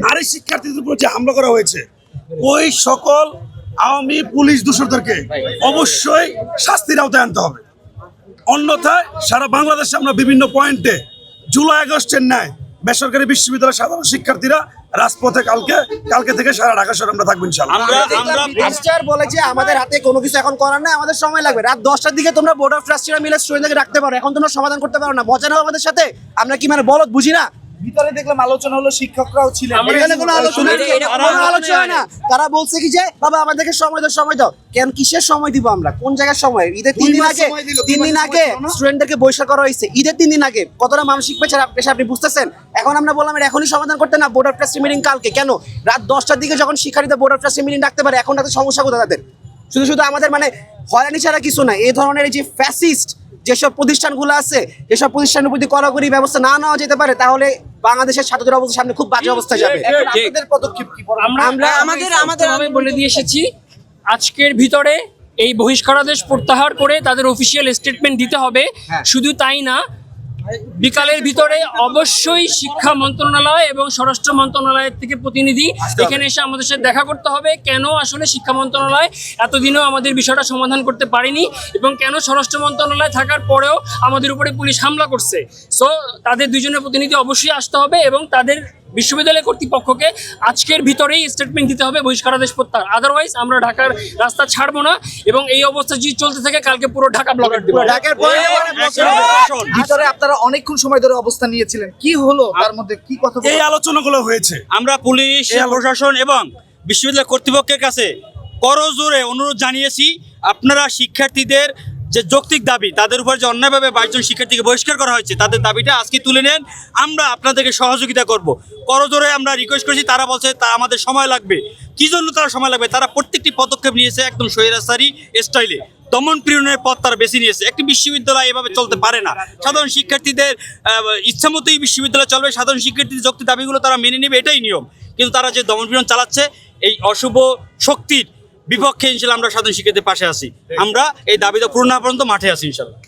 নারী শিক্ষার্থীদের উপর যে হামলা করা হয়েছে, ওই সকল আওয়ামী পুলিশ দূষরদেরকে অবশ্যই শাস্তির আওতায় আনতে হবে। অন্যথায় সারা বাংলাদেশে আমরা বিভিন্ন পয়েন্টে জুলাই আগস্টের ন্যায় বেসরকারি বিশ্ববিদ্যালয়ের সাধারণ শিক্ষার্থীরা রাজপথে কালকে থেকে সারা ঢাকা শহরে আমরা থাকবো ইনশাআল্লাহ। মিনিস্টার বলে যে আমাদের হাতে কোনো কিছু এখন করার নাই, আমাদের সময় লাগবে। রাত 10টার দিকে তোমরা বোর্ড অফ ট্রাস্টিরা মিলে স্টুডেন্টদেরকে রাখতে পারো, এখন তোমরা সমাধান করতে পারো না। মজা নাও আমাদের সাথে, আমরা কি মানে বলদ বুঝি না? ভিতরে দেখলাম আলোচনা হলো, শিক্ষকরাও ছিলেন। এখানে কোনো আলোচনা নেই, কোনো আলোচনা হয় না। তারা বলছে কি যে বাবা আমাদেরকে সময় দাও। কেন কিসের সময় দিব আমরা? কোন জায়গার সময়? ঈদের 3 দিন আগে, 3 দিন আগে স্টুডেন্টদেরকে বহিষ্কার করা হয়েছে। ঈদের 3 দিন আগে কতটা মানসিক পেশা আপনি বুঝতেছেন? এখন আমরা বললাম এখনই সমাধান করতে না, বোর্ড অফ ট্রাস্টি মিটিং কালকে। কেন রাত 10টার দিকে যখন শিক্ষার্থীদের বোর্ড অফ ট্রাস্টি মিটিং ডাকতে পারে, এখন তাদের সমস্যা কোথায়? তাদের শুধু আমাদের মানে হয়রানি ছাড়া কিছু না। এই ধরনের যে ফ্যাসিস্ট যেসব প্রতিষ্ঠানগুলো আছে, যেসব প্রতিষ্ঠানের প্রতি কড়াকড়ি ব্যবস্থা না নেওয়া যেতে পারে, তাহলে বাংলাদেশের ছাত্রদের অবস্থা সামনে খুব বাজে অবস্থা যাবে। আপনাদের পদক্ষেপ কি? আমরা আমাদের বলে দিয়ে এসেছি, আজকের ভিতরে এই বহিষ্কারাদেশ প্রত্যাহার করে তাদের অফিসিয়াল স্টেটমেন্ট দিতে হবে। শুধু তাই না, বিকালের ভিতরে অবশ্যই শিক্ষা মন্ত্রণালয় এবং স্বরাষ্ট্র মন্ত্রণালয়ের থেকে প্রতিনিধি এখানে এসে আমাদের সাথে দেখা করতে হবে। কেন আসলে শিক্ষা মন্ত্রণালয় এতদিনও আমাদের বিষয়টা সমাধান করতে পারেনি এবং কেন স্বরাষ্ট্র মন্ত্রণালয় থাকার পরেও আমাদের উপরে পুলিশ হামলা করছে। সো তাদের দুইজনের প্রতিনিধি অবশ্যই আসতে হবে এবং তাদের বিশ্ববিদ্যালয় কর্তৃপক্ষকে আজকের ভিতরেই স্টেটমেন্ট দিতে হবে বহিষ্কারাদেশ প্রত্যাহার। আদারওয়াইজ আমরা ঢাকার রাস্তা ছাড়বো না এবং এই অবস্থা যদি চলতে থাকে কালকে পুরো ঢাকা ব্লকেট দিব। ভিতরে আপনারা অনেকক্ষণ সময় ধরে অবস্থান নিয়েছিলেন, কি হলো তার মধ্যে, কি কথা? এই আলোচনাগুলো হয়েছে। আমরা পুলিশ প্রশাসন এবং বিশ্ববিদ্যালয় কর্তৃপক্ষের কাছে করজোরে অনুরোধ জানিয়েছি, আপনারা শিক্ষার্থীদের যে যৌক্তিক দাবি, তাদের উপর যে অন্যায়ভাবে 22 জন শিক্ষার্থীকে বহিষ্কার করা হয়েছে, তাদের দাবিটা আজকে তুলে নেন, আমরা আপনাদেরকে সহযোগিতা করব। করজোরে আমরা রিকোয়েস্ট করেছি। তারা বলছে তা আমাদের সময় লাগবে। কি জন্য তারা সময় লাগবে? তারা প্রত্যেকটি পদক্ষেপ নিয়েছে একদম স্বৈরাচারী স্টাইলে, দমন পীড়নের পথ তারা বেছে নিয়েছে। একটি বিশ্ববিদ্যালয় এভাবে চলতে পারে না। সাধারণ শিক্ষার্থীদের ইচ্ছামতোই বিশ্ববিদ্যালয় চলবে, সাধারণ শিক্ষার্থীদের যৌক্তিক দাবিগুলো তারা মেনে নেবে, এটাই নিয়ম। কিন্তু তারা যে দমন পীড়ন চালাচ্ছে, এই অশুভ শক্তির বিপক্ষে ইনশাল্লাহ আমরা সাধারণ শিক্ষার্থীদের পাশে আছি। আমরা এই দাবিটা পূরণ না পর্যন্ত মাঠে আছি ইনশাল্লাহ।